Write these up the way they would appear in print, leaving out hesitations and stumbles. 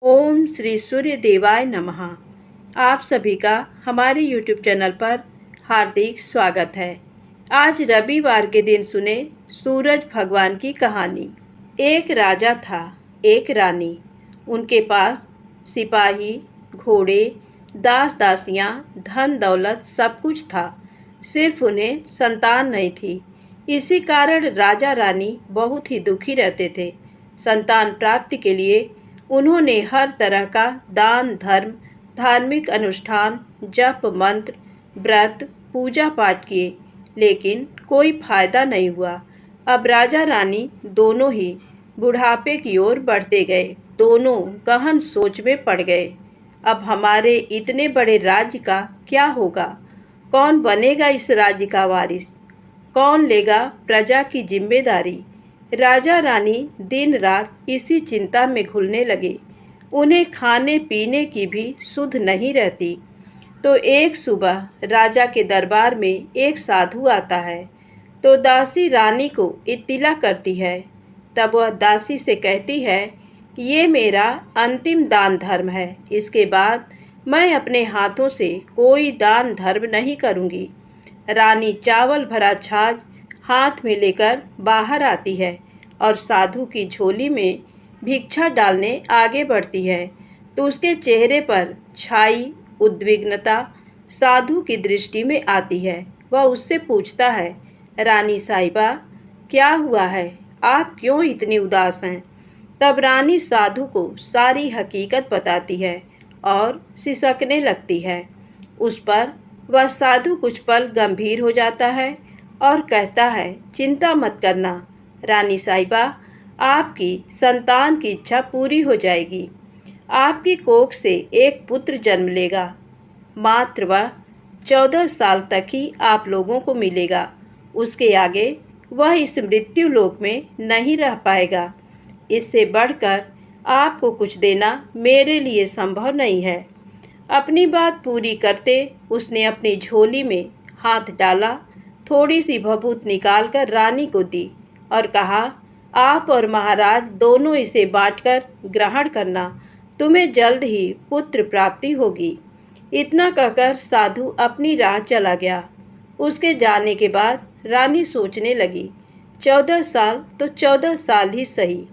ओम श्री सूर्य देवाय नमः। आप सभी का हमारे YouTube चैनल पर हार्दिक स्वागत है। आज रविवार के दिन सुने सूरज भगवान की कहानी। एक राजा था, एक रानी। उनके पास सिपाही, घोड़े, दास दासियां, धन दौलत सब कुछ था। सिर्फ उन्हें संतान नहीं थी। इसी कारण राजा रानी बहुत ही दुखी रहते थे। संतान प्राप्ति के लिए उन्होंने हर तरह का दान धर्म, धार्मिक अनुष्ठान, जप मंत्र, व्रत, पूजा पाठ किए, लेकिन कोई फायदा नहीं हुआ। अब राजा रानी दोनों ही बुढ़ापे की ओर बढ़ते गए। दोनों गहन सोच में पड़ गए। अब हमारे इतने बड़े राज्य का क्या होगा? कौन बनेगा इस राज्य का वारिस? कौन लेगा प्रजा की जिम्मेदारी? राजा रानी दिन रात इसी चिंता में घुलने लगे। उन्हें खाने पीने की भी सुध नहीं रहती। तो एक सुबह राजा के दरबार में एक साधु आता है। तो दासी रानी को इत्तिला करती है। तब वह दासी से कहती है, ये मेरा अंतिम दान धर्म है। इसके बाद मैं अपने हाथों से कोई दान धर्म नहीं करूँगी। रानी चावल भरा छाछ हाथ में लेकर बाहर आती है और साधु की झोली में भिक्षा डालने आगे बढ़ती है। तो उसके चेहरे पर छाई उद्विग्नता साधु की दृष्टि में आती है। वह उससे पूछता है, रानी साहिबा, क्या हुआ है? आप क्यों इतनी उदास हैं? तब रानी साधु को सारी हकीकत बताती है और सिसकने लगती है। उस पर वह साधु कुछ पल गंभीर हो जाता है और कहता है, चिंता मत करना रानी साहिबा, आपकी संतान की इच्छा पूरी हो जाएगी। आपकी कोख से एक पुत्र जन्म लेगा। मात्र वह 14 साल तक ही आप लोगों को मिलेगा। उसके आगे वह इस मृत्यु लोक में नहीं रह पाएगा। इससे बढ़कर आपको कुछ देना मेरे लिए संभव नहीं है। अपनी बात पूरी करते उसने अपनी झोली में हाथ डाला, थोड़ी सी भभूत निकालकर रानी को दी और कहा, आप और महाराज दोनों इसे बांटकर ग्रहण करना। तुम्हें जल्द ही पुत्र प्राप्ति होगी। इतना कहकर साधु अपनी राह चला गया। उसके जाने के बाद रानी सोचने लगी, 14 साल तो 14 साल ही सही।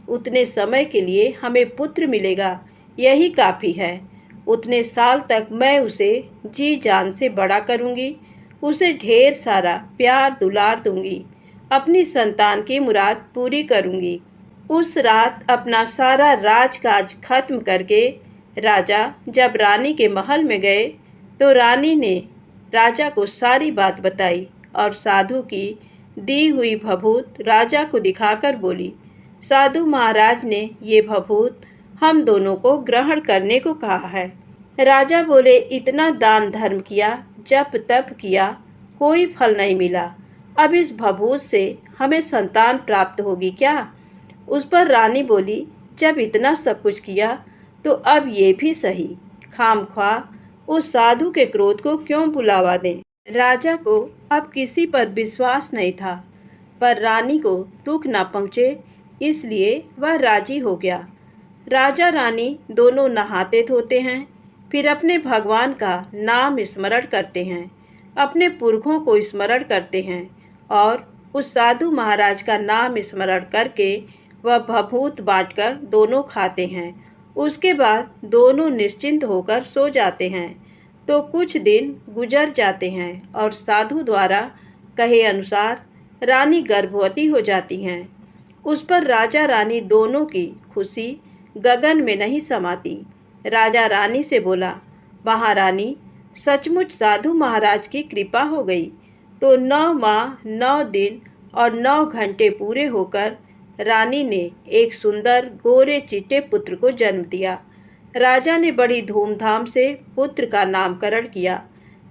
उतने समय के लिए हमें पुत्र मिलेगा, यही काफ़ी है। उतने साल तक मैं उसे जी जान से बड़ा करूँगी। उसे ढेर सारा प्यार दुलार दूंगी। अपनी संतान की मुराद पूरी करूंगी। उस रात अपना सारा राजकाज खत्म करके राजा जब रानी के महल में गए तो रानी ने राजा को सारी बात बताई और साधु की दी हुई भभूत राजा को दिखाकर बोली, साधु महाराज ने ये भभूत हम दोनों को ग्रहण करने को कहा है। राजा बोले, इतना दान धर्म किया, जप तप किया, कोई फल नहीं मिला। अब इस भभूत से हमें संतान प्राप्त होगी क्या? उस पर रानी बोली, जब इतना सब कुछ किया तो अब ये भी सही। खामख्वाह उस साधु के क्रोध को क्यों बुलावा दें? राजा को अब किसी पर विश्वास नहीं था, पर रानी को दुख ना पहुँचे इसलिए वह राजी हो गया। राजा रानी दोनों नहाते धोते हैं, फिर अपने भगवान का नाम स्मरण करते हैं, अपने पुरखों को स्मरण करते हैं और उस साधु महाराज का नाम स्मरण करके वह भभूत बांटकर दोनों खाते हैं। उसके बाद दोनों निश्चिंत होकर सो जाते हैं। तो कुछ दिन गुजर जाते हैं और साधु द्वारा कहे अनुसार रानी गर्भवती हो जाती हैं। उस पर राजा रानी दोनों की खुशी गगन में नहीं समाती। राजा रानी से बोला, महारानी, सचमुच साधु महाराज की कृपा हो गई। तो 9 माह 9 दिन और 9 घंटे पूरे होकर रानी ने एक सुंदर गोरे चिट्टे पुत्र को जन्म दिया। राजा ने बड़ी धूमधाम से पुत्र का नामकरण किया।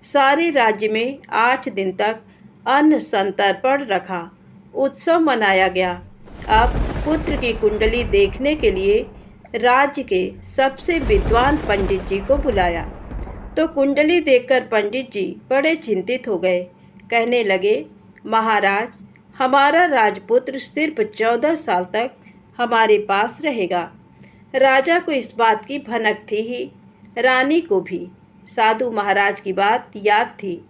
सारे राज्य में 8 दिन तक अन्न संतर्पण रखा, उत्सव मनाया गया। अब पुत्र की कुंडली देखने के लिए राज्य के सबसे विद्वान पंडित जी को बुलाया। तो कुंडली देखकर पंडित जी बड़े चिंतित हो गए। कहने लगे, महाराज, हमारा राजपुत्र सिर्फ 14 साल तक हमारे पास रहेगा। राजा को इस बात की भनक थी ही, रानी को भी। साधु महाराज की बात याद थी।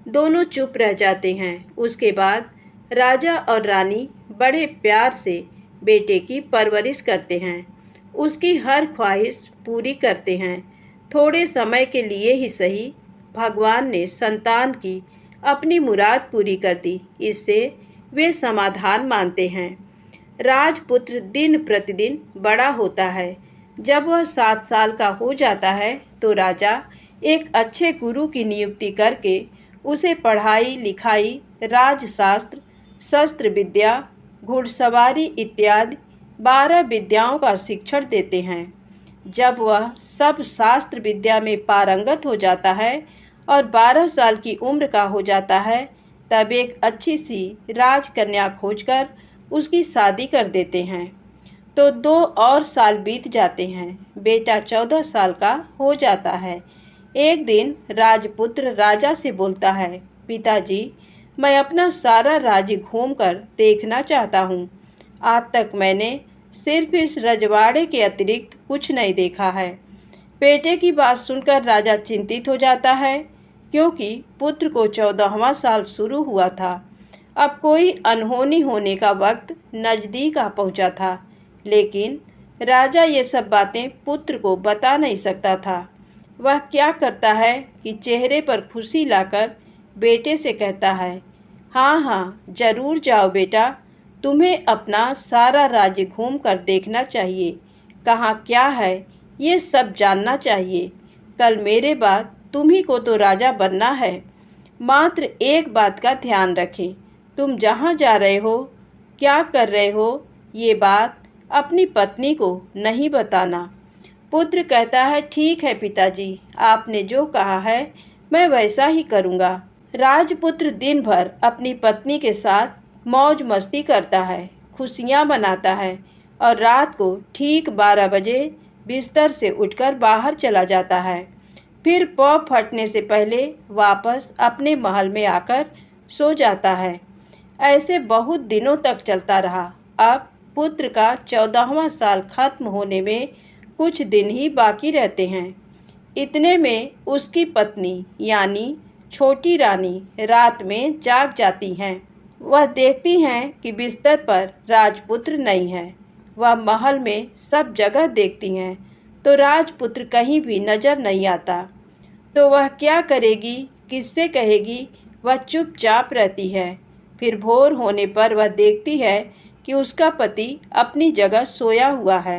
दोनों चुप रह जाते हैं। उसके बाद राजा और रानी बड़े प्यार से बेटे की परवरिश करते हैं, उसकी हर ख्वाहिश पूरी करते हैं। थोड़े समय के लिए ही सही, भगवान ने संतान की अपनी मुराद पूरी कर दी। इससे वे समाधान मानते हैं। राजपुत्र दिन प्रतिदिन बड़ा होता है। जब वह 7 साल का हो जाता है तो राजा एक अच्छे गुरु की नियुक्ति करके उसे पढ़ाई लिखाई, राजशास्त्र, शस्त्र विद्या, घुड़सवारी इत्यादि 12 विद्याओं का शिक्षण देते हैं। जब वह सब शास्त्र विद्या में पारंगत हो जाता है और 12 साल की उम्र का हो जाता है, तब एक अच्छी सी राजकन्या खोजकर उसकी शादी कर देते हैं। तो 2 और साल बीत जाते हैं। बेटा 14 साल का हो जाता है। एक दिन राजपुत्र राजा से बोलता है, पिताजी, मैं अपना सारा राज्य घूमकर देखना चाहता हूँ। आज तक मैंने सिर्फ इस रजवाड़े के अतिरिक्त कुछ नहीं देखा है। बेटे की बात सुनकर राजा चिंतित हो जाता है, क्योंकि पुत्र को 14वां साल शुरू हुआ था। अब कोई अनहोनी होने का वक्त नज़दीक आ पहुंचा था, लेकिन राजा ये सब बातें पुत्र को बता नहीं सकता था। वह क्या करता है कि चेहरे पर खुशी लाकर बेटे से कहता है, हाँ हाँ जरूर जाओ बेटा, तुम्हें अपना सारा राज्य घूम कर देखना चाहिए। कहाँ क्या है ये सब जानना चाहिए। कल मेरे बाद तुम्ही को तो राजा बनना है। मात्र एक बात का ध्यान रखें, तुम जहाँ जा रहे हो, क्या कर रहे हो, ये बात अपनी पत्नी को नहीं बताना। पुत्र कहता है, ठीक है पिताजी, आपने जो कहा है मैं वैसा ही करूँगा। राजपुत्र दिन भर अपनी पत्नी के साथ मौज मस्ती करता है, खुशियाँ मनाता है और रात को ठीक 12 बजे बिस्तर से उठकर बाहर चला जाता है। फिर पौ फटने से पहले वापस अपने महल में आकर सो जाता है। ऐसे बहुत दिनों तक चलता रहा। अब पुत्र का 14वां साल खत्म होने में कुछ दिन ही बाकी रहते हैं। इतने में उसकी पत्नी यानी छोटी रानी रात में जाग जाती हैं। वह देखती हैं कि बिस्तर पर राजपुत्र नहीं है। वह महल में सब जगह देखती हैं, तो राजपुत्र कहीं भी नजर नहीं आता। तो वह क्या करेगी, किससे कहेगी? वह चुपचाप रहती है। फिर भोर होने पर वह देखती है कि उसका पति अपनी जगह सोया हुआ है।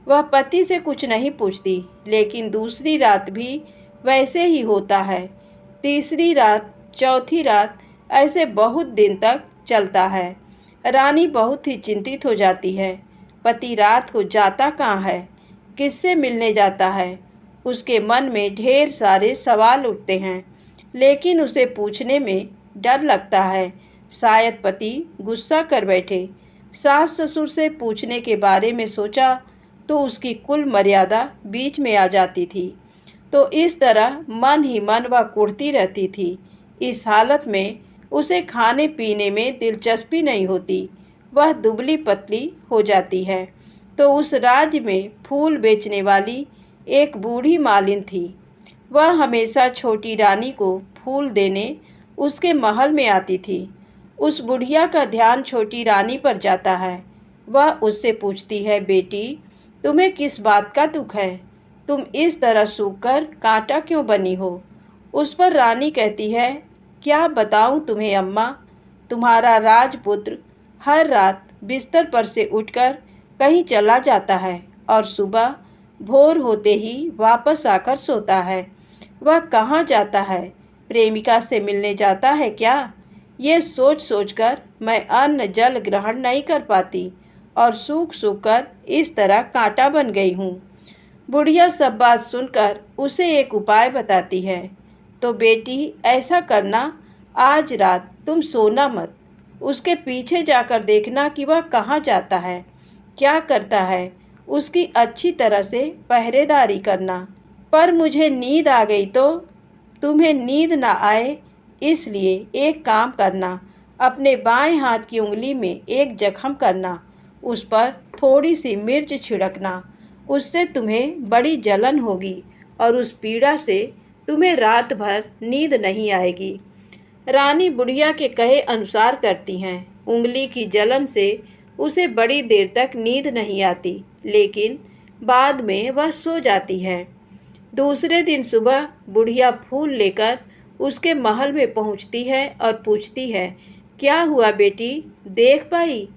वह पति से कुछ नहीं पूछती, लेकिन दूसरी रात भी वैसे ही होता है। तीसरी रात, चौथी रात, ऐसे बहुत दिन तक चलता है। रानी बहुत ही चिंतित हो जाती है। पति रात को जाता कहाँ है, किससे मिलने जाता है? उसके मन में ढेर सारे सवाल उठते हैं, लेकिन उसे पूछने में डर लगता है। शायद पति गुस्सा कर बैठे। सास ससुर से पूछने के बारे में सोचा तो उसकी कुल मर्यादा बीच में आ जाती थी। तो इस तरह मन ही मन वह कुढ़ती रहती थी। इस हालत में उसे खाने पीने में दिलचस्पी नहीं होती। वह दुबली पतली हो जाती है। तो उस राज्य में फूल बेचने वाली एक बूढ़ी मालिन थी। वह हमेशा छोटी रानी को फूल देने उसके महल में आती थी। उस बुढ़िया का ध्यान छोटी रानी पर जाता है। वह उससे पूछती है, बेटी, तुम्हें किस बात का दुख है? तुम इस तरह सूखकर कांटा क्यों बनी हो? उस पर रानी कहती है, क्या बताऊं तुम्हें अम्मा, तुम्हारा राजपुत्र हर रात बिस्तर पर से उठकर कहीं चला जाता है और सुबह भोर होते ही वापस आकर सोता है। वह कहाँ जाता है? प्रेमिका से मिलने जाता है क्या? ये सोच सोचकर मैं अन्न जल ग्रहण नहीं कर पाती और सूख सूख कर इस तरह कांटा बन गई हूँ। बुढ़िया सब बात सुनकर उसे एक उपाय बताती है। तो बेटी, ऐसा करना, आज रात तुम सोना मत। उसके पीछे जाकर देखना कि वह कहाँ जाता है, क्या करता है। उसकी अच्छी तरह से पहरेदारी करना। पर मुझे नींद आ गई तो? तुम्हें नींद ना आए इसलिए एक काम करना, अपने बाएं हाथ की उंगली में एक जख्म करना, उस पर थोड़ी सी मिर्च छिड़कना उससे तुम्हें बड़ी जलन होगी और उस पीड़ा से तुम्हें रात भर नींद नहीं आएगी। रानी बुढ़िया के कहे अनुसार करती हैं। उंगली की जलन से उसे बड़ी देर तक नींद नहीं आती, लेकिन बाद में वह सो जाती है। दूसरे दिन सुबह बुढ़िया फूल लेकर उसके महल में पहुंचती है और पूछती है, क्या हुआ बेटी, देख पाई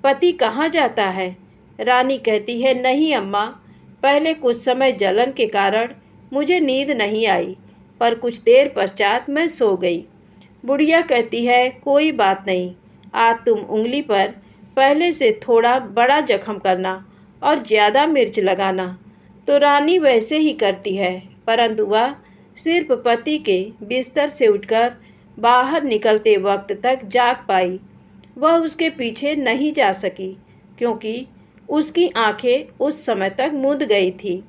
पति कहाँ जाता है? रानी कहती है, नहीं अम्मा, पहले कुछ समय जलन के कारण मुझे नींद नहीं आई, पर कुछ देर पश्चात मैं सो गई। बुढ़िया कहती है, कोई बात नहीं, आज तुम उंगली पर पहले से थोड़ा बड़ा जख्म करना और ज़्यादा मिर्च लगाना। तो रानी वैसे ही करती है, परंतु वह सिर्फ पति के बिस्तर से उठकर बाहर निकलते वक्त तक जाग पाई। वह उसके पीछे नहीं जा सकी, क्योंकि उसकी आंखें उस समय तक मूंद गई थी।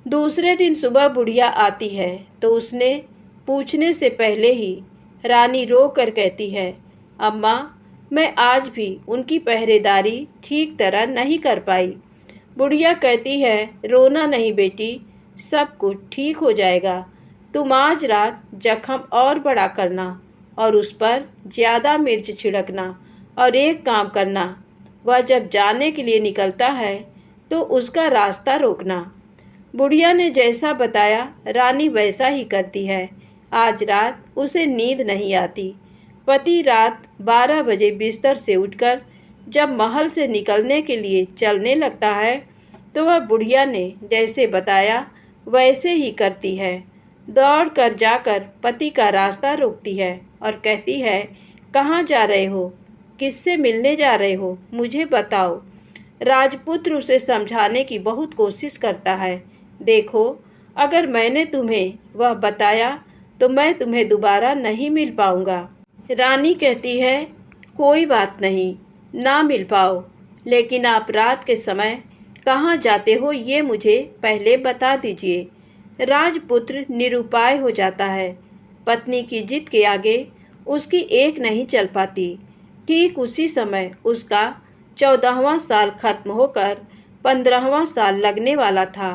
दूसरे दिन सुबह बुढ़िया आती है तो उसने पूछने से पहले ही रानी रो कर कहती है, अम्मा, मैं आज भी उनकी पहरेदारी ठीक तरह नहीं कर पाई। बुढ़िया कहती है, रोना नहीं बेटी, सब कुछ ठीक हो जाएगा। तुम आज रात जख्म और बड़ा करना और उस पर ज़्यादा मिर्च छिड़कना, और एक काम करना, वह जब जाने के लिए निकलता है तो उसका रास्ता रोकना। बुढ़िया ने जैसा बताया रानी वैसा ही करती है। आज रात उसे नींद नहीं आती। पति रात 12 बजे बिस्तर से उठकर जब महल से निकलने के लिए चलने लगता है तो वह बुढ़िया ने जैसे बताया वैसे ही करती है। दौड़ कर जाकर पति का रास्ता रोकती है और कहती है, कहाँ जा रहे हो, किससे मिलने जा रहे हो, मुझे बताओ। राजपुत्र उसे समझाने की बहुत कोशिश करता है। देखो, अगर मैंने तुम्हें वह बताया तो मैं तुम्हें दोबारा नहीं मिल पाऊंगा। रानी कहती है, कोई बात नहीं, ना मिल पाओ, लेकिन आप रात के समय कहाँ जाते हो ये मुझे पहले बता दीजिए। राजपुत्र निरुपाय हो जाता है। पत्नी की जिद के आगे उसकी एक नहीं चल पाती। ठीक उसी समय उसका 14वां साल खत्म होकर 15वां साल लगने वाला था।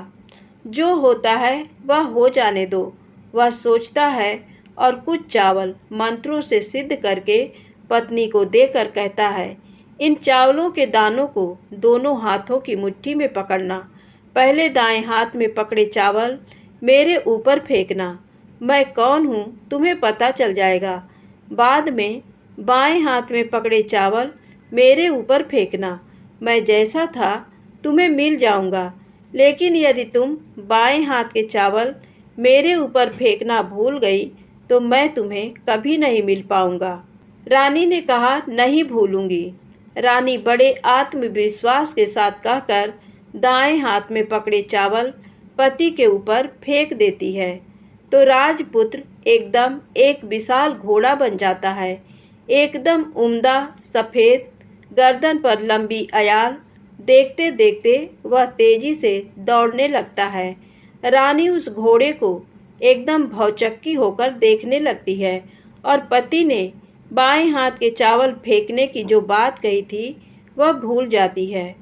जो होता है वह हो जाने दो, वह सोचता है, और कुछ चावल मंत्रों से सिद्ध करके पत्नी को देकर कहता है, इन चावलों के दानों को दोनों हाथों की मुट्ठी में पकड़ना। पहले दाएं हाथ में पकड़े चावल मेरे ऊपर फेंकना। मैं कौन हूँ तुम्हें पता चल जाएगा। बाद में बाएं हाथ में पकड़े चावल मेरे ऊपर फेंकना। मैं जैसा था तुम्हें मिल जाऊंगा, लेकिन यदि तुम बाएं हाथ के चावल मेरे ऊपर फेंकना भूल गई तो मैं तुम्हें कभी नहीं मिल पाऊंगा। रानी ने कहा, नहीं भूलूंगी। रानी बड़े आत्मविश्वास के साथ कहकर दाएं हाथ में पकड़े चावल पति के ऊपर फेंक देती है तो राजपुत्र एकदम एक विशाल घोड़ा बन जाता है। एकदम उम्दा, सफ़ेद, गर्दन पर लंबी अयाल। देखते देखते वह तेजी से दौड़ने लगता है। रानी उस घोड़े को एकदम भौचक्की होकर देखने लगती है और पति ने बाएं हाथ के चावल फेंकने की जो बात कही थी वह भूल जाती है।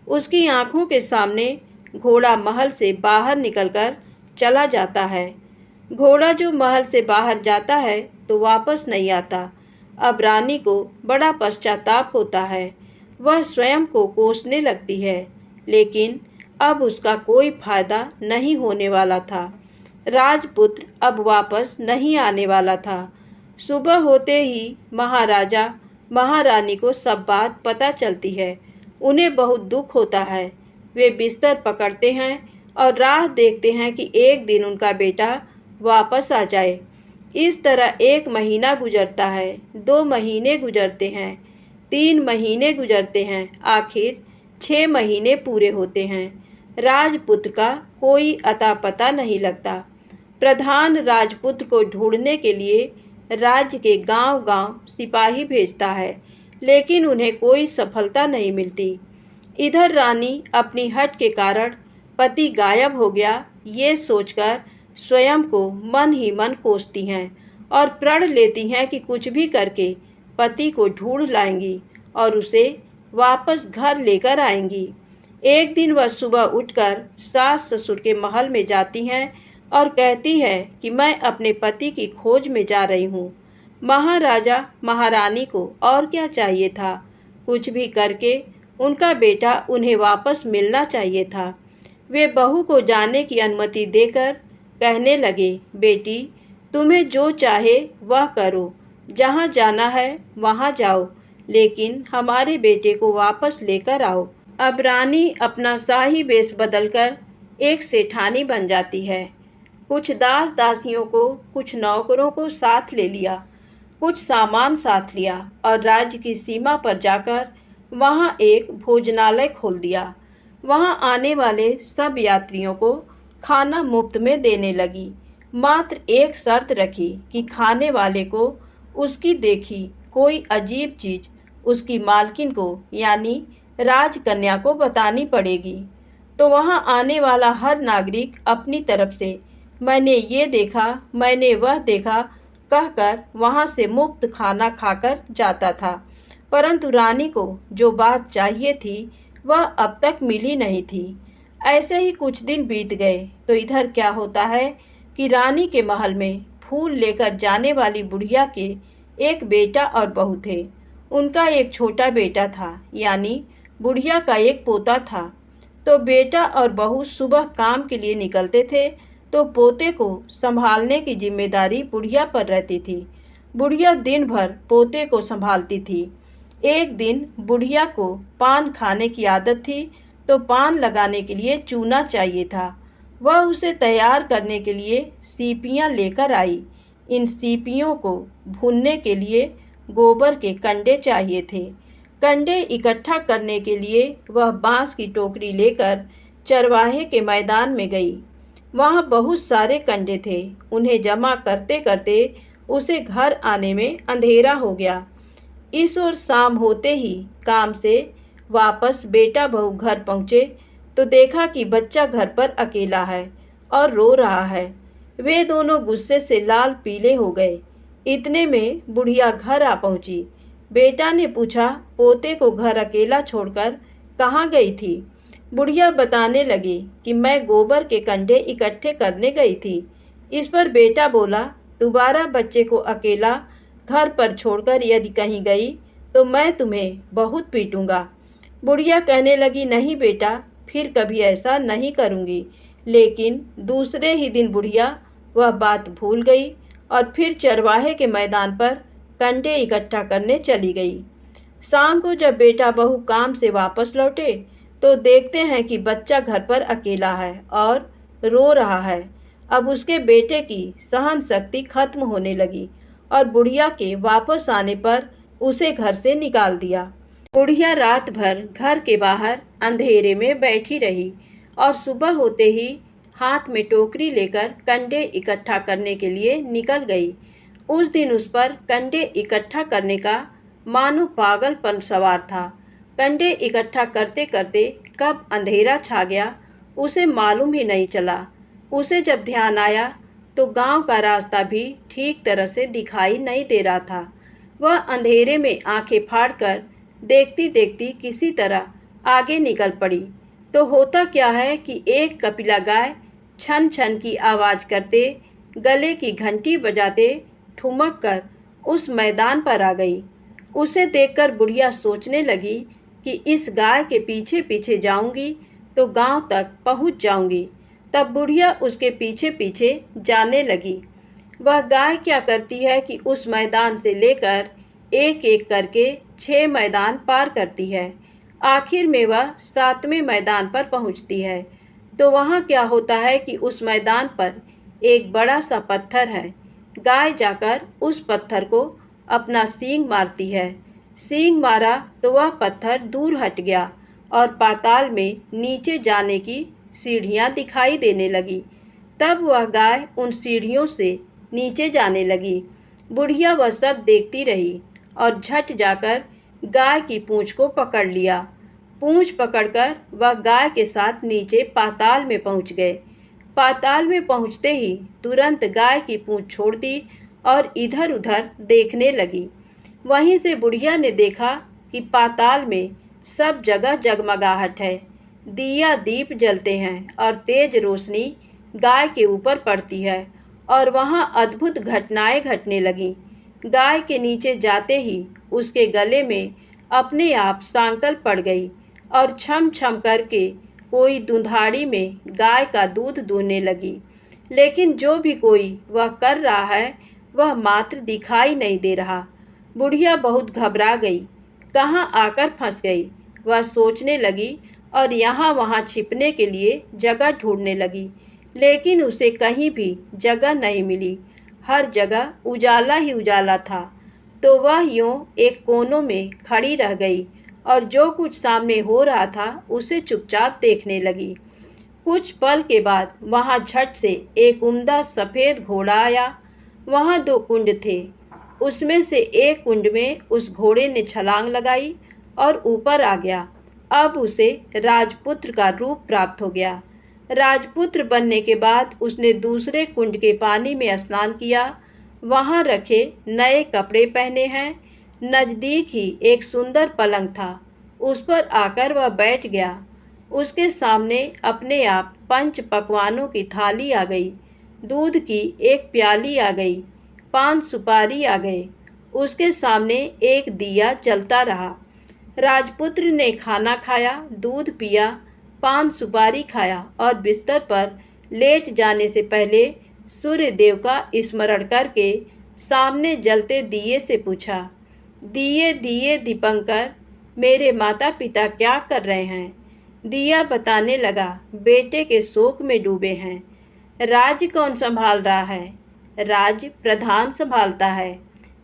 उसकी आंखों के सामने घोड़ा महल से बाहर निकलकर चला जाता है। घोड़ा जो महल से बाहर जाता है तो वापस नहीं आता। अब रानी को बड़ा पश्चाताप होता है। वह स्वयं को कोसने लगती है, लेकिन अब उसका कोई फायदा नहीं होने वाला था। राजपुत्र अब वापस नहीं आने वाला था। सुबह होते ही महाराजा महारानी को सब बात पता चलती है। उन्हें बहुत दुख होता है। वे बिस्तर पकड़ते हैं और राह देखते हैं कि एक दिन उनका बेटा वापस आ जाए। इस तरह 1 महीना गुजरता है, 2 महीने गुजरते हैं, 3 महीने गुजरते हैं, आखिर 6 महीने पूरे होते हैं। राजपुत्र का कोई अता पता नहीं लगता। प्रधान राजपुत्र को ढूंढने के लिए राज्य के गांव-गांव सिपाही भेजता है, लेकिन उन्हें कोई सफलता नहीं मिलती। इधर रानी अपनी हठ के कारण पति गायब हो गया ये सोचकर स्वयं को मन ही मन कोसती हैं और प्रण लेती हैं कि कुछ भी करके पति को ढूंढ लाएंगी और उसे वापस घर लेकर आएंगी। एक दिन वह सुबह उठकर सास ससुर के महल में जाती हैं और कहती है कि मैं अपने पति की खोज में जा रही हूँ। महाराजा महारानी को और क्या चाहिए था, कुछ भी करके उनका बेटा उन्हें वापस मिलना चाहिए था। वे बहू को जाने की अनुमति देकर कहने लगे, बेटी तुम्हें जो चाहे वह करो, जहाँ जाना है वहाँ जाओ, लेकिन हमारे बेटे को वापस लेकर आओ। अब रानी अपना शाही वेश बदलकर एक सेठानी बन जाती है। कुछ दास दासियों को, कुछ नौकरों को साथ ले लिया, कुछ सामान साथ लिया और राज्य की सीमा पर जाकर वहाँ एक भोजनालय खोल दिया। वहाँ आने वाले सब यात्रियों को खाना मुफ्त में देने लगी। मात्र एक शर्त रखी कि खाने वाले को उसकी देखी कोई अजीब चीज़ उसकी मालकिन को यानी राजकन्या को बतानी पड़ेगी। तो वहाँ आने वाला हर नागरिक अपनी तरफ से मैंने ये देखा, मैंने वह देखा कहकर वहाँ से मुफ्त खाना खाकर जाता था। परंतु रानी को जो बात चाहिए थी वह अब तक मिली नहीं थी। ऐसे ही कुछ दिन बीत गए तो इधर क्या होता है कि रानी के महल में फूल लेकर जाने वाली बुढ़िया के एक बेटा और बहू थे। उनका एक छोटा बेटा था, यानी बुढ़िया का एक पोता था। तो बेटा और बहू सुबह काम के लिए निकलते थे तो पोते को संभालने की जिम्मेदारी बुढ़िया पर रहती थी। बुढ़िया दिन भर पोते को संभालती थी। एक दिन बुढ़िया को पान खाने की आदत थी तो पान लगाने के लिए चूना चाहिए था। वह उसे तैयार करने के लिए सीपियाँ लेकर आई। इन सीपियों को भूनने के लिए गोबर के कंडे चाहिए थे। कंडे इकट्ठा करने के लिए वह बांस की टोकरी लेकर चरवाहे के मैदान में गई। वहाँ बहुत सारे कंडे थे। उन्हें जमा करते करते उसे घर आने में अंधेरा हो गया। इस ओर शाम होते ही काम से वापस बेटा बहू घर पहुँचे तो देखा कि बच्चा घर पर अकेला है और रो रहा है। वे दोनों गुस्से से लाल पीले हो गए। इतने में बुढ़िया घर आ पहुँची। बेटा ने पूछा, पोते को घर अकेला छोड़कर कहाँ गई थी? बुढ़िया बताने लगी कि मैं गोबर के कंडे इकट्ठे करने गई थी। इस पर बेटा बोला, दोबारा बच्चे को अकेला घर पर छोड़कर यदि कहीं गई तो मैं तुम्हें बहुत पीटूंगा। बुढ़िया कहने लगी, नहीं बेटा, फिर कभी ऐसा नहीं करूँगी। लेकिन दूसरे ही दिन बुढ़िया वह बात भूल गई और फिर चरवाहे के मैदान पर कंडे इकट्ठा करने चली गई। शाम को जब बेटा बहू काम से वापस लौटे तो देखते हैं कि बच्चा घर पर अकेला है और रो रहा है। अब उसके बेटे की सहन शक्ति खत्म होने लगी और बुढ़िया के वापस आने पर उसे घर से निकाल दिया। बुढ़िया रात भर घर के बाहर अंधेरे में बैठी रही और सुबह होते ही हाथ में टोकरी लेकर कंडे इकट्ठा करने के लिए निकल गई। उस दिन उस पर कंडे इकट्ठा करने का मानो पागलपन सवार था। कंडे इकट्ठा करते करते कब अंधेरा छा गया उसे मालूम ही नहीं चला। उसे जब ध्यान आया तो गांव का रास्ता भी ठीक तरह से दिखाई नहीं दे रहा था। वह अंधेरे में आंखें फाड़कर देखती देखती किसी तरह आगे निकल पड़ी। तो होता क्या है कि एक कपिला गाय छन छन की आवाज़ करते, गले की घंटी बजाते ठुमक कर उस मैदान पर आ गई। उसे देखकर बुढ़िया सोचने लगी कि इस गाय के पीछे पीछे जाऊंगी तो गांव तक पहुंच जाऊंगी। तब बुढ़िया उसके पीछे पीछे जाने लगी। वह गाय क्या करती है कि उस मैदान से लेकर एक एक करके 6 मैदान पार करती है। आखिर में वह 7वें मैदान पर पहुंचती है। तो वहाँ क्या होता है कि उस मैदान पर एक बड़ा सा पत्थर है। गाय जाकर उस पत्थर को अपना सींग मारती है। सींग मारा तो वह पत्थर दूर हट गया और पाताल में नीचे जाने की सीढ़ियाँ दिखाई देने लगी। तब वह गाय उन सीढ़ियों से नीचे जाने लगी। बुढ़िया वह सब देखती रही और झट जाकर गाय की पूँछ को पकड़ लिया। पूँछ पकड़कर वह गाय के साथ नीचे पाताल में पहुँच गए। पाताल में पहुँचते ही तुरंत गाय की पूँछ छोड़ दी और इधर उधर देखने लगी। वहीं से बुढ़िया ने देखा कि पाताल में सब जगह जगमगाहट है। दिया दीप जलते हैं और तेज रोशनी गाय के ऊपर पड़ती है और वहाँ अद्भुत घटनाएं घटने लगीं। गाय के नीचे जाते ही उसके गले में अपने आप सांकल पड़ गई और छम छम करके कोई दुधाड़ी में गाय का दूध दूहने लगी। लेकिन जो भी कोई वह कर रहा है वह मात्र दिखाई नहीं दे रहा। बुढ़िया बहुत घबरा गई, कहाँ आकर फंस गई वह सोचने लगी और यहाँ वहाँ छिपने के लिए जगह ढूंढने लगी, लेकिन उसे कहीं भी जगह नहीं मिली। हर जगह उजाला ही उजाला था। तो वह यूं एक कोनों में खड़ी रह गई और जो कुछ सामने हो रहा था उसे चुपचाप देखने लगी। कुछ पल के बाद वहाँ झट से एक उम्दा सफ़ेद घोड़ा आया। वहाँ 2 कुंड थे। उसमें से एक कुंड में उस घोड़े ने छलांग लगाई और ऊपर आ गया। अब उसे राजपुत्र का रूप प्राप्त हो गया। राजपुत्र बनने के बाद उसने दूसरे कुंड के पानी में स्नान किया। वहाँ रखे नए कपड़े पहने हैं। नज़दीक ही एक सुंदर पलंग था, उस पर आकर वह बैठ गया। उसके सामने अपने आप 5 पकवानों की थाली आ गई, दूध की एक प्याली आ गई, 5 सुपारी आ गए। उसके सामने एक दिया जलता रहा। राजपुत्र ने खाना खाया, दूध पिया, 5 सुपारी खाया और बिस्तर पर लेट जाने से पहले सूर्य देव का स्मरण करके सामने जलते दिए से पूछा, दिए दिए दीपंकर, मेरे माता पिता क्या कर रहे हैं? दिया बताने लगा, बेटे के शोक में डूबे हैं। राज्य कौन संभाल रहा है? राज्य प्रधान संभालता है।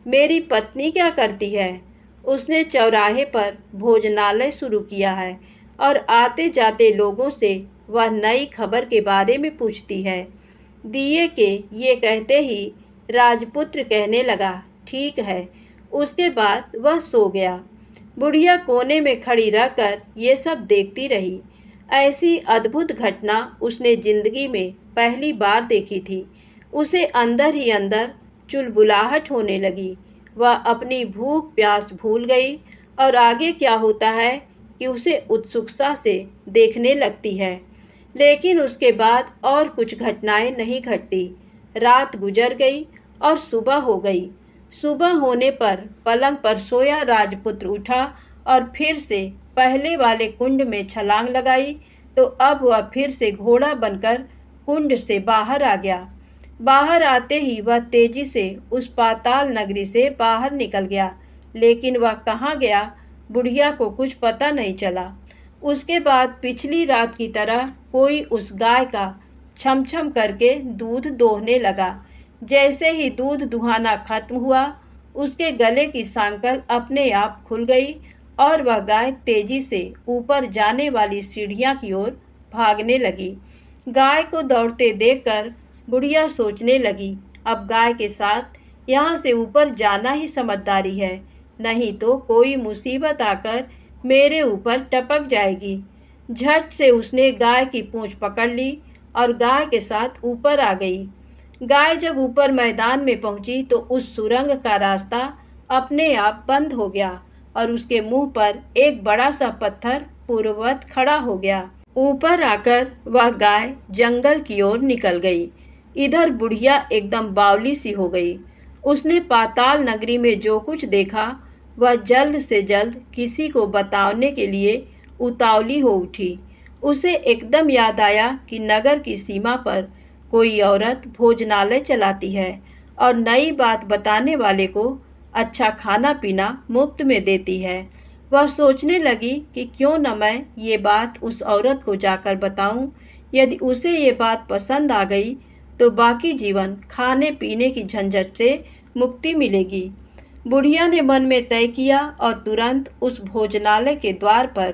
मेरी पत्नी क्या करती है? उसने चौराहे पर भोजनालय शुरू किया है और आते जाते लोगों से वह नई खबर के बारे में पूछती है। दिए के ये कहते ही राजपुत्र कहने लगा, ठीक है। उसके बाद वह सो गया। बुढ़िया कोने में खड़ी रहकर ये सब देखती रही। ऐसी अद्भुत घटना उसने जिंदगी में पहली बार देखी थी। उसे अंदर ही अंदर चुलबुलाहट होने लगी। वह अपनी भूख प्यास भूल गई और आगे क्या होता है कि उसे उत्सुकता से देखने लगती है। लेकिन उसके बाद और कुछ घटनाएं नहीं घटती। रात गुजर गई और सुबह हो गई। सुबह होने पर पलंग पर सोया राजपुत्र उठा और फिर से पहले वाले कुंड में छलांग लगाई तो अब वह फिर से घोड़ा बनकर कुंड से बाहर आ गया। बाहर आते ही वह तेजी से उस पाताल नगरी से बाहर निकल गया, लेकिन वह कहाँ गया बुढ़िया को कुछ पता नहीं चला। उसके बाद पिछली रात की तरह कोई उस गाय का छम छम करके दूध दोहने लगा। जैसे ही दूध दुहाना खत्म हुआ, उसके गले की सांकल अपने आप खुल गई और वह गाय तेजी से ऊपर जाने वाली सीढ़ियाँ की ओर भागने लगी। गाय को दौड़ते देखकर बुढ़िया सोचने लगी, अब गाय के साथ यहाँ से ऊपर जाना ही समझदारी है, नहीं तो कोई मुसीबत आकर मेरे ऊपर टपक जाएगी। झट से उसने गाय की पूंछ पकड़ ली और गाय के साथ ऊपर आ गई। गाय जब ऊपर मैदान में पहुंची तो उस सुरंग का रास्ता अपने आप बंद हो गया और उसके मुंह पर एक बड़ा सा पत्थर पूर्ववत खड़ा हो गया। ऊपर आकर वह गाय जंगल की ओर निकल गई। इधर बुढ़िया एकदम बावली सी हो गई। उसने पाताल नगरी में जो कुछ देखा वह जल्द से जल्द किसी को बताने के लिए उतावली हो उठी। उसे एकदम याद आया कि नगर की सीमा पर कोई औरत भोजनालय चलाती है और नई बात बताने वाले को अच्छा खाना पीना मुफ्त में देती है। वह सोचने लगी कि क्यों न मैं ये बात उस औरत को जाकर बताऊं। यदि उसे ये बात पसंद आ गई तो बाकी जीवन खाने पीने की झंझट से मुक्ति मिलेगी। बुढ़िया ने मन में तय किया और तुरंत उस भोजनालय के द्वार पर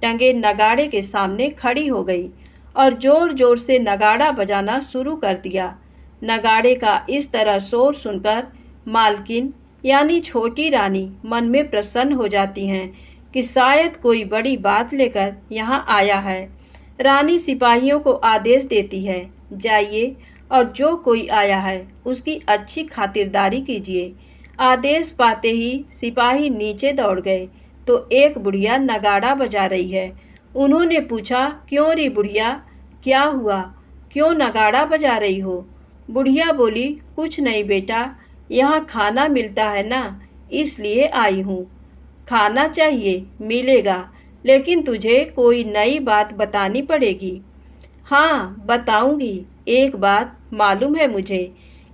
टंगे नगाड़े के सामने खड़ी हो गई और जोर जोर से नगाड़ा बजाना शुरू कर दिया। नगाड़े का इस तरह शोर सुनकर मालकिन यानी छोटी रानी मन में प्रसन्न हो जाती हैं कि शायद कोई बड़ी बात लेकर यहाँ आया है। रानी सिपाहियों को आदेश देती है, जाइए और जो कोई आया है उसकी अच्छी खातिरदारी कीजिए। आदेश पाते ही सिपाही नीचे दौड़ गए तो एक बुढ़िया नगाड़ा बजा रही है उन्होंने पूछा, क्यों री बुढ़िया, क्या हुआ, क्यों नगाड़ा बजा रही हो? बुढ़िया बोली, कुछ नहीं बेटा, यहाँ खाना मिलता है ना, इसलिए आई हूँ। खाना चाहिए, मिलेगा, लेकिन तुझे कोई नई बात बतानी पड़ेगी। हाँ बताऊंगी, एक बात मालूम है मुझे।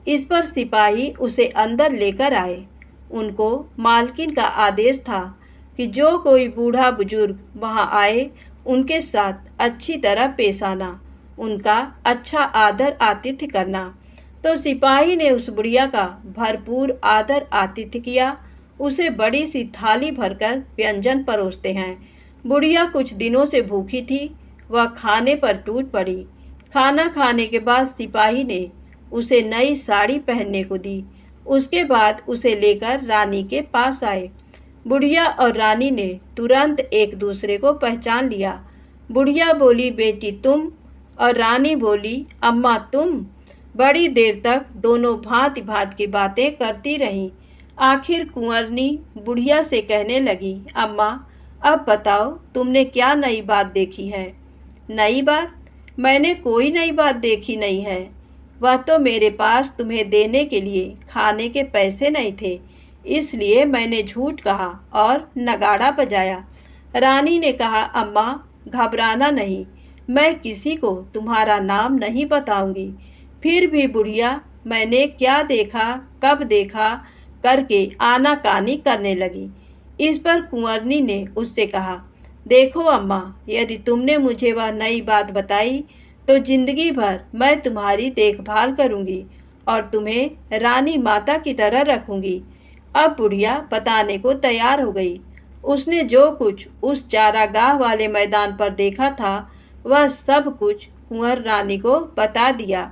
इस पर सिपाही उसे अंदर लेकर आए। उनको मालकिन का आदेश था कि जो कोई बूढ़ा बुजुर्ग वहाँ आए उनके साथ अच्छी तरह पेश आना, उनका अच्छा आदर आतिथ्य करना। तो सिपाही ने उस बुढ़िया का भरपूर आदर आतिथ्य किया। उसे बड़ी सी थाली भरकर व्यंजन परोसते हैं। बुढ़िया कुछ दिनों से भूखी थी, वह खाने पर टूट पड़ी। खाना खाने के बाद सिपाही ने उसे नई साड़ी पहनने को दी। उसके बाद उसे लेकर रानी के पास आए। बुढ़िया और रानी ने तुरंत एक दूसरे को पहचान लिया। बुढ़िया बोली, बेटी तुम? और रानी बोली, अम्मा तुम? बड़ी देर तक दोनों भांति भांति की बातें करती रहीं। आखिर कुंवरनी बुढ़िया से कहने लगी, अम्मा अब बताओ तुमने क्या नई बात देखी है? नई बात? मैंने कोई नई बात देखी नहीं है। वह तो मेरे पास तुम्हें देने के लिए खाने के पैसे नहीं थे, इसलिए मैंने झूठ कहा और नगाड़ा बजाया। रानी ने कहा, अम्मा घबराना नहीं, मैं किसी को तुम्हारा नाम नहीं बताऊंगी। फिर भी बुढ़िया मैंने क्या देखा, कब देखा करके आनाकानी करने लगी। इस पर कुंवरनी ने उससे कहा, देखो अम्मा, यदि तुमने मुझे वह नई बात बताई तो जिंदगी भर मैं तुम्हारी देखभाल करूंगी और तुम्हें रानी माता की तरह रखूंगी। अब बुढ़िया बताने को तैयार हो गई। उसने जो कुछ उस चारागाह वाले मैदान पर देखा था वह सब कुछ कुंवर रानी को बता दिया।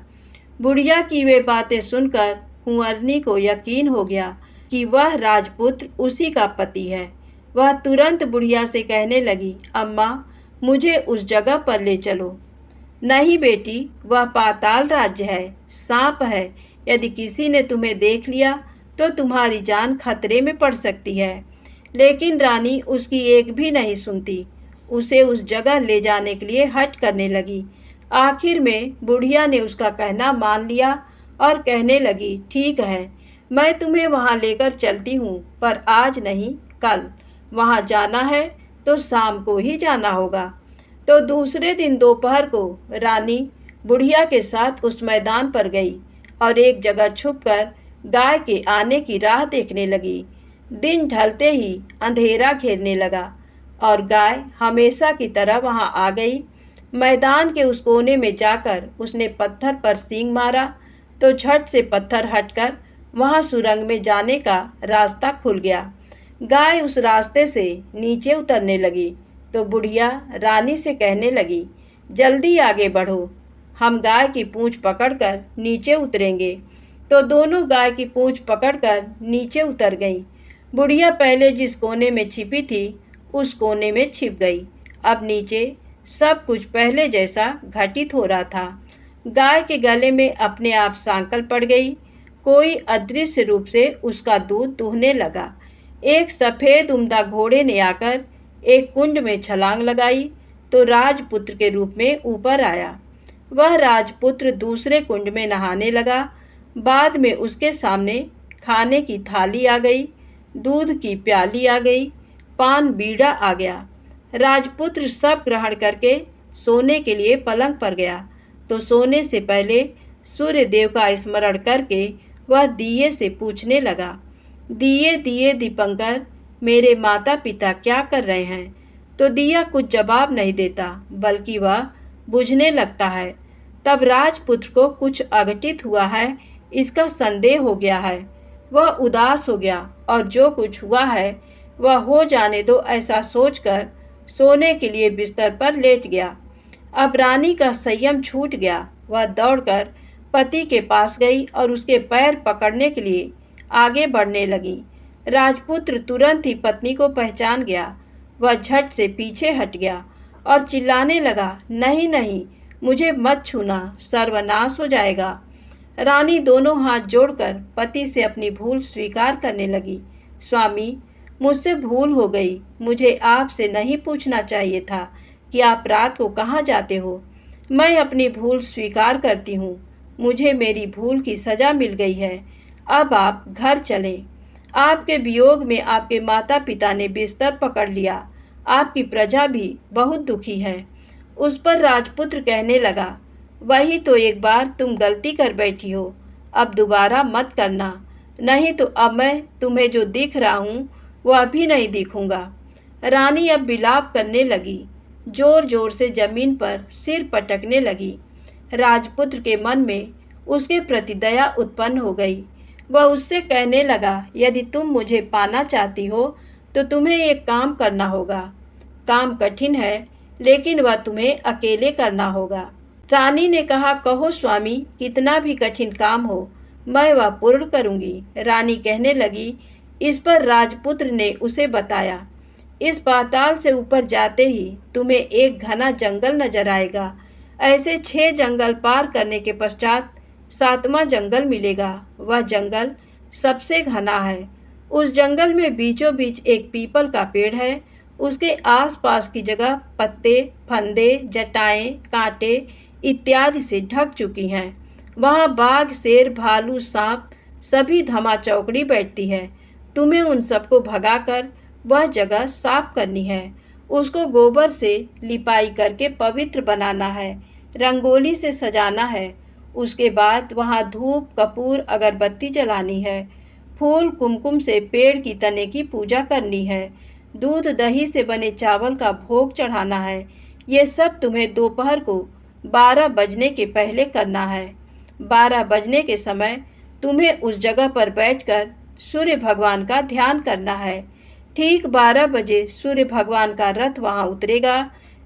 बुढ़िया की वे बातें सुनकर कुंवरनी को यकीन हो गया कि वह राजपुत्र उसी का पति है। वह तुरंत बुढ़िया से कहने लगी, अम्मा मुझे उस जगह पर ले चलो। नहीं बेटी, वह पाताल राज्य है, सांप है। यदि किसी ने तुम्हें देख लिया तो तुम्हारी जान खतरे में पड़ सकती है। लेकिन रानी उसकी एक भी नहीं सुनती। उसे उस जगह ले जाने के लिए हट करने लगी। आखिर में बुढ़िया ने उसका कहना मान लिया और कहने लगी, ठीक है, मैं तुम्हें वहाँ लेकर चलती हूँ, पर आज नहीं कल। वहाँ जाना है तो शाम को ही जाना होगा। तो दूसरे दिन दोपहर को रानी बुढ़िया के साथ उस मैदान पर गई और एक जगह छुपकर गाय के आने की राह देखने लगी। दिन ढलते ही अंधेरा घेरने लगा और गाय हमेशा की तरह वहां आ गई। मैदान के उस कोने में जाकर उसने पत्थर पर सींग मारा तो झट से पत्थर हटकर वहां सुरंग में जाने का रास्ता खुल गया। गाय उस रास्ते से नीचे उतरने लगी तो बुढ़िया रानी से कहने लगी, जल्दी आगे बढ़ो, हम गाय की पूंछ पकड़कर नीचे उतरेंगे। तो दोनों गाय की पूंछ पकड़कर नीचे उतर गईं। बुढ़िया पहले जिस कोने में छिपी थी उस कोने में छिप गई। अब नीचे सब कुछ पहले जैसा घटित हो रहा था। गाय के गले में अपने आप सांकल पड़ गई। कोई अदृश्य रूप से उसका दूध दूहने लगा। एक सफ़ेद उम्दा घोड़े ने आकर एक कुंड में छलांग लगाई तो राजपुत्र के रूप में ऊपर आया। वह राजपुत्र दूसरे कुंड में नहाने लगा। बाद में उसके सामने खाने की थाली आ गई, दूध की प्याली आ गई, पान बीड़ा आ गया। राजपुत्र सब ग्रहण करके सोने के लिए पलंग पर गया तो सोने से पहले सूर्य देव का स्मरण करके वह दिए से पूछने लगा, दिए दिए दीपंकर, मेरे माता पिता क्या कर रहे हैं? तो दिया कुछ जवाब नहीं देता बल्कि वह बुझने लगता है। तब राजपुत्र को कुछ अघटित हुआ है इसका संदेह हो गया है। वह उदास हो गया और जो कुछ हुआ है वह हो जाने दो ऐसा सोचकर सोने के लिए बिस्तर पर लेट गया। अब रानी का संयम छूट गया। वह दौड़कर पति के पास गई और उसके पैर पकड़ने के लिए आगे बढ़ने लगी। राजपुत्र तुरंत ही पत्नी को पहचान गया। वह झट से पीछे हट गया और चिल्लाने लगा, नहीं नहीं, मुझे मत छूना, सर्वनाश हो जाएगा। रानी दोनों हाथ जोड़कर पति से अपनी भूल स्वीकार करने लगी। स्वामी, मुझसे भूल हो गई। मुझे आपसे नहीं पूछना चाहिए था कि आप रात को कहाँ जाते हो। मैं अपनी भूल स्वीकार करती हूँ। मुझे मेरी भूल की सज़ा मिल गई है। अब आप घर चलें। आपके वियोग में आपके माता पिता ने बिस्तर पकड़ लिया। आपकी प्रजा भी बहुत दुखी है। उस पर राजपुत्र कहने लगा, वही तो एक बार तुम गलती कर बैठी हो, अब दोबारा मत करना, नहीं तो अब मैं तुम्हें जो दिख रहा हूँ वह भी नहीं दिखूंगा। रानी अब विलाप करने लगी, जोर जोर से जमीन पर सिर पटकने लगी। राजपुत्र के मन में उसके प्रति दया उत्पन्न हो गई। वह उससे कहने लगा, यदि तुम मुझे पाना चाहती हो तो तुम्हें एक काम करना होगा। काम कठिन है, लेकिन वह तुम्हें अकेले करना होगा। रानी ने कहा, कहो स्वामी, कितना भी कठिन काम हो मैं वह पूर्ण करूंगी। रानी कहने लगी। इस पर राजपुत्र ने उसे बताया, इस पाताल से ऊपर जाते ही तुम्हें एक घना जंगल नजर आएगा। ऐसे 6 जंगल पार करने के पश्चात 7वां जंगल मिलेगा। वह जंगल सबसे घना है। उस जंगल में बीचों बीच एक पीपल का पेड़ है। उसके आसपास की जगह पत्ते, फंदे, जटाएं, कांटे इत्यादि से ढक चुकी हैं। वहाँ बाघ, शेर, भालू, सांप सभी धमा चौकड़ी बैठती है। तुम्हें उन सबको भगाकर वह जगह साफ करनी है। उसको गोबर से लिपाई करके पवित्र बनाना है, रंगोली से सजाना है। उसके बाद वहाँ धूप, कपूर, अगरबत्ती जलानी है। फूल, कुमकुम से पेड़ की तने की पूजा करनी है। दूध, दही से बने चावल का भोग चढ़ाना है। ये सब तुम्हें दोपहर को 12 बजने के पहले करना है। 12 बजने के समय तुम्हें उस जगह पर बैठकर सूर्य भगवान का ध्यान करना है। ठीक 12 बजे सूर्य भगवान का रथ वहाँ उतरेगा।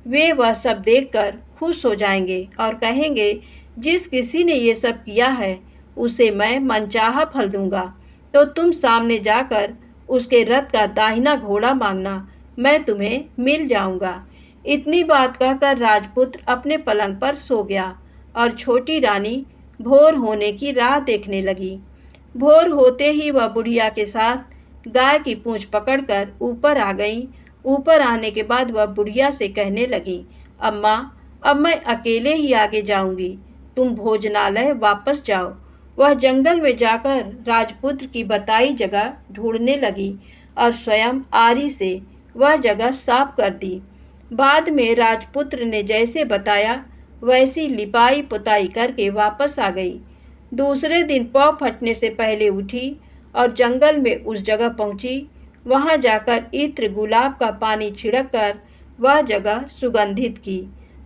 वे वह सब देखकर खुश हो जाएंगे और कहेंगे, जिस किसी ने ये सब किया है उसे मैं मनचाहा फल दूंगा। तो तुम सामने जाकर उसके रथ का दाहिना घोड़ा मांगना, मैं तुम्हें मिल जाऊंगा। इतनी बात कहकर राजपुत्र अपने पलंग पर सो गया और छोटी रानी भोर होने की राह देखने लगी। भोर होते ही वह बुढ़िया के साथ गाय की पूंछ पकड़कर ऊपर आ गई। ऊपर आने के बाद वह बुढ़िया से कहने लगी, अम्मा, अब मैं अकेले ही आगे जाऊंगी, तुम भोजनालय वापस जाओ। वह जंगल में जाकर राजपुत्र की बताई जगह ढूंढने लगी और स्वयं आरी से वह जगह साफ कर दी। बाद में राजपुत्र ने जैसे बताया वैसी लिपाई पुताई करके वापस आ गई। दूसरे दिन पौ फटने से पहले उठी और जंगल में उस जगह पहुंची। वहां जाकर इत्र, गुलाब का पानी छिड़क कर वह जगह सुगंधित की।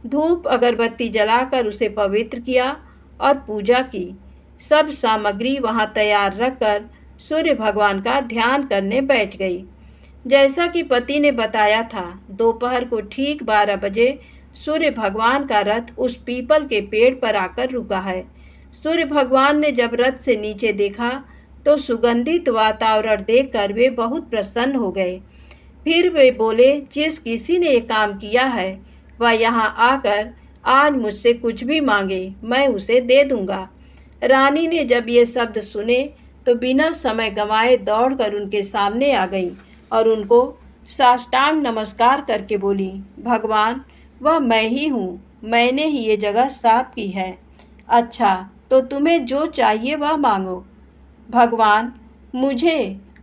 धूप अगरबत्ती जलाकर उसे पवित्र किया और पूजा की। सब सामग्री वहां तैयार रखकर सूर्य भगवान का ध्यान करने बैठ गई। जैसा कि पति ने बताया था, दोपहर को ठीक 12 बजे सूर्य भगवान का रथ उस पीपल के पेड़ पर आकर रुका है। सूर्य भगवान ने जब रथ से नीचे देखा तो सुगंधित वातावरण देखकर वे बहुत प्रसन्न हो गए। फिर वे बोले, जिस किसी ने ये काम किया है वह यहाँ आकर आज मुझसे कुछ भी मांगे, मैं उसे दे दूंगा। रानी ने जब ये शब्द सुने तो बिना समय गंवाए दौड़कर उनके सामने आ गई और उनको साष्टांग नमस्कार करके बोली, भगवान, वह मैं ही हूँ, मैंने ही ये जगह साफ की है। अच्छा, तो तुम्हें जो चाहिए वह मांगो। भगवान,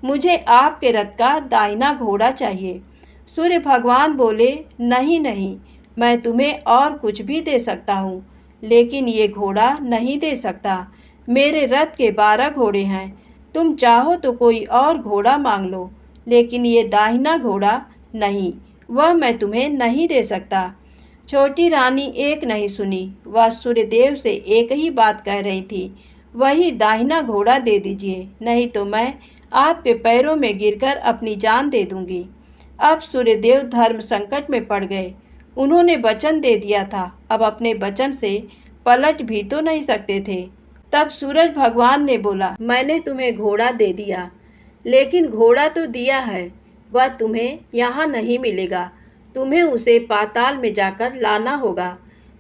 मुझे आपके रथ का दाहिना घोड़ा चाहिए। सूर्य भगवान बोले, नहीं नहीं, मैं तुम्हें और कुछ भी दे सकता हूँ, लेकिन ये घोड़ा नहीं दे सकता। मेरे रथ के 12 घोड़े हैं। तुम चाहो तो कोई और घोड़ा मांग लो, लेकिन ये दाहिना घोड़ा नहीं, वह मैं तुम्हें नहीं दे सकता। छोटी रानी एक नहीं सुनी। वह सूर्यदेव से एक ही बात कह रही थी, वही दाहिना घोड़ा दे दीजिए, नहीं तो मैं आपके पैरों में गिरकर अपनी जान दे दूंगी। अब सूर्यदेव धर्म संकट में पड़ गए। उन्होंने वचन दे दिया था, अब अपने वचन से पलट भी तो नहीं सकते थे। तब सूरज भगवान ने बोला, मैंने तुम्हें घोड़ा दे दिया, लेकिन घोड़ा तो दिया है, वह तुम्हें यहाँ नहीं मिलेगा। तुम्हें उसे पाताल में जाकर लाना होगा।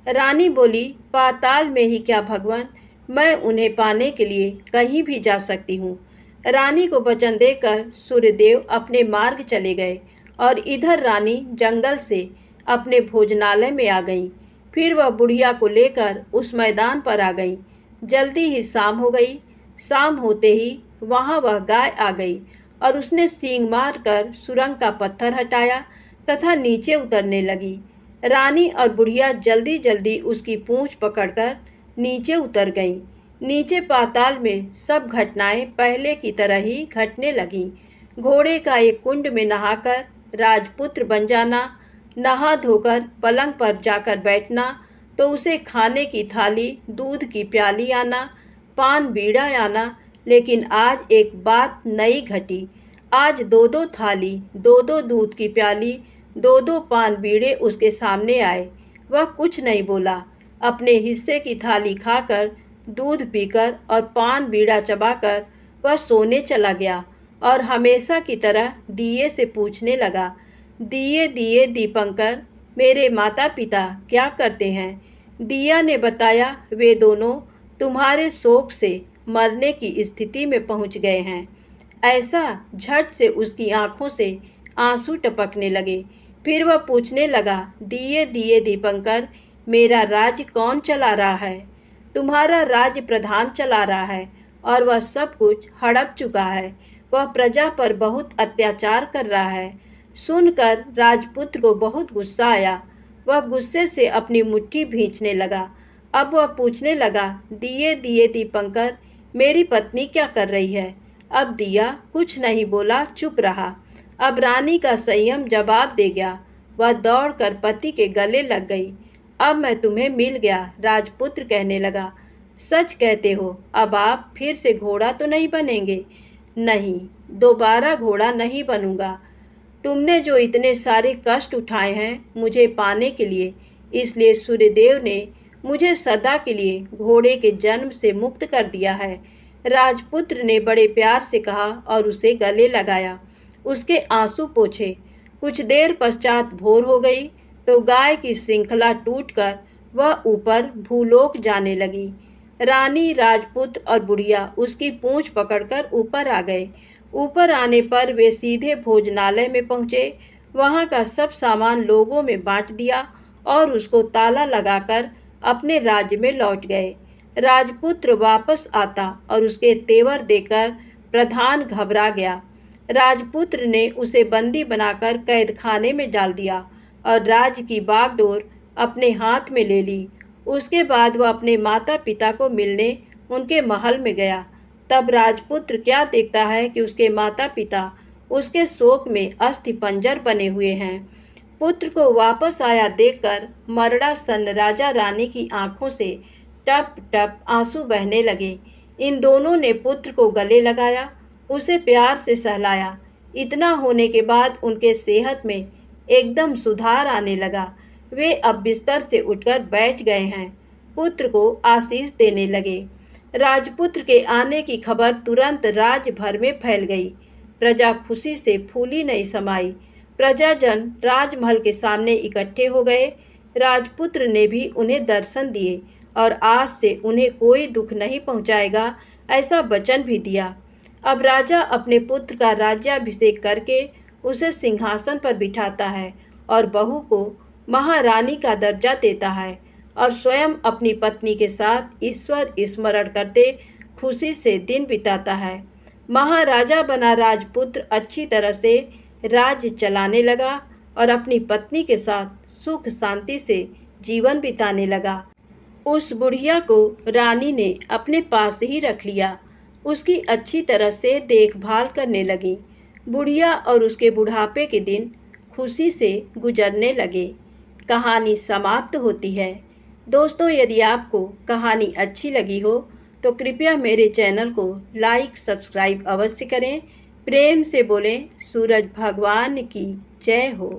रानी बोली, पाताल में ही क्या भगवान, मैं उन्हें पाने के लिए कहीं भी जा सकती हूँ। रानी को वचन देकर सूर्यदेव अपने मार्ग चले गए और इधर रानी जंगल से अपने भोजनालय में आ गईं। फिर वह बुढ़िया को लेकर उस मैदान पर आ गईं। जल्दी ही शाम हो गई। शाम होते ही वहाँ वह गाय आ गई और उसने सींग मारकर सुरंग का पत्थर हटाया तथा नीचे उतरने लगी। रानी और बुढ़िया जल्दी जल्दी उसकी पूंछ पकड़कर नीचे उतर गईं। नीचे पाताल में सब घटनाएं पहले की तरह ही घटने लगीं। घोड़े का एक कुंड में नहाकर राजपुत्र बन जाना, नहा धोकर पलंग पर जाकर बैठना, तो उसे खाने की थाली, दूध की प्याली आना, पान बीड़ा आना। लेकिन आज एक बात नई घटी। आज दो दो थाली, दो दो दूध की प्याली, दो दो पान बीड़े उसके सामने आए। वह कुछ नहीं बोला। अपने हिस्से की थाली खाकर, दूध पीकर और पान बीड़ा चबाकर वह सोने चला गया और हमेशा की तरह दिए से पूछने लगा, दिए दिए दीपंकर, मेरे माता पिता क्या करते हैं? दिया ने बताया, वे दोनों तुम्हारे शोक से मरने की स्थिति में पहुंच गए हैं। ऐसा झट से उसकी आंखों से आंसू टपकने लगे। फिर वह पूछने लगा, दिए दिए दीपंकर, मेरा राज्य कौन चला रहा है? तुम्हारा राज्य प्रधान चला रहा है और वह सब कुछ हड़प चुका है। वह प्रजा पर बहुत अत्याचार कर रहा है। सुनकर राजपुत्र को बहुत गुस्सा आया। वह गुस्से से अपनी मुट्ठी भींचने लगा। अब वह पूछने लगा, दिए दिए दीपंकर, मेरी पत्नी क्या कर रही है? अब दिया कुछ नहीं बोला, चुप रहा। अब रानी का संयम जवाब दे गया। वह दौड़कर पति के गले लग गई। अब मैं तुम्हें मिल गया, राजपुत्र कहने लगा। सच कहते हो? अब आप फिर से घोड़ा तो नहीं बनेंगे? नहीं, दोबारा घोड़ा नहीं बनूंगा। तुमने जो इतने सारे कष्ट उठाए हैं मुझे पाने के लिए, इसलिए सूर्यदेव ने मुझे सदा के लिए घोड़े के जन्म से मुक्त कर दिया है। राजपुत्र ने बड़े प्यार से कहा और उसे गले लगाया, उसके आंसू पोंछे। कुछ देर पश्चात भोर हो गई तो गाय की श्रृंखला टूटकर वह ऊपर भूलोक जाने लगी। रानी, राजपुत्र और बुढ़िया उसकी पूंछ पकड़कर ऊपर आ गए। ऊपर आने पर वे सीधे भोजनालय में पहुँचे। वहाँ का सब सामान लोगों में बांट दिया और उसको ताला लगाकर अपने राज्य में लौट गए। राजपुत्र वापस आता और उसके तेवर देखकर प्रधान घबरा गया। राजपुत्र ने उसे बंदी बनाकर कैद खाने में डाल दिया और राज्य की बागडोर अपने हाथ में ले ली। उसके बाद वह अपने माता पिता को मिलने उनके महल में गया। तब राजपुत्र क्या देखता है कि उसके माता पिता उसके शोक में अस्थिपंजर बने हुए हैं। पुत्र को वापस आया देखकर मरड़ा सन राजा रानी की आंखों से टप टप आंसू बहने लगे। इन दोनों ने पुत्र को गले लगाया, उसे प्यार से सहलाया। इतना होने के बाद उनके सेहत में एकदम सुधार आने लगा। वे अब बिस्तर से उठकर बैठ गए हैं। पुत्र को आशीष देने लगे। राजपुत्र के आने की खबर तुरंत राज्य भर में फैल गई। प्रजा खुशी से फूली नहीं समाई। प्रजाजन राजमहल के सामने इकट्ठे हो गए। राजपुत्र ने भी उन्हें दर्शन दिए और आज से उन्हें कोई दुख नहीं पहुंचाएगा, ऐसा वचन भी दिया। अब राजा अपने पुत्र का राज्याभिषेक करके उसे सिंहासन पर बिठाता है और बहू को महारानी का दर्जा देता है और स्वयं अपनी पत्नी के साथ ईश्वर स्मरण करते खुशी से दिन बिताता है। महाराजा बना राजपुत्र अच्छी तरह से राज्य चलाने लगा और अपनी पत्नी के साथ सुख शांति से जीवन बिताने लगा। उस बुढ़िया को रानी ने अपने पास ही रख लिया। उसकी अच्छी तरह से देखभाल करने लगी। बुढ़िया और उसके बुढ़ापे के दिन खुशी से गुजरने लगे। कहानी समाप्त होती है। दोस्तों, यदि आपको कहानी अच्छी लगी हो तो कृपया मेरे चैनल को लाइक सब्सक्राइब अवश्य करें। प्रेम से बोलें, सूरज भगवान की जय हो।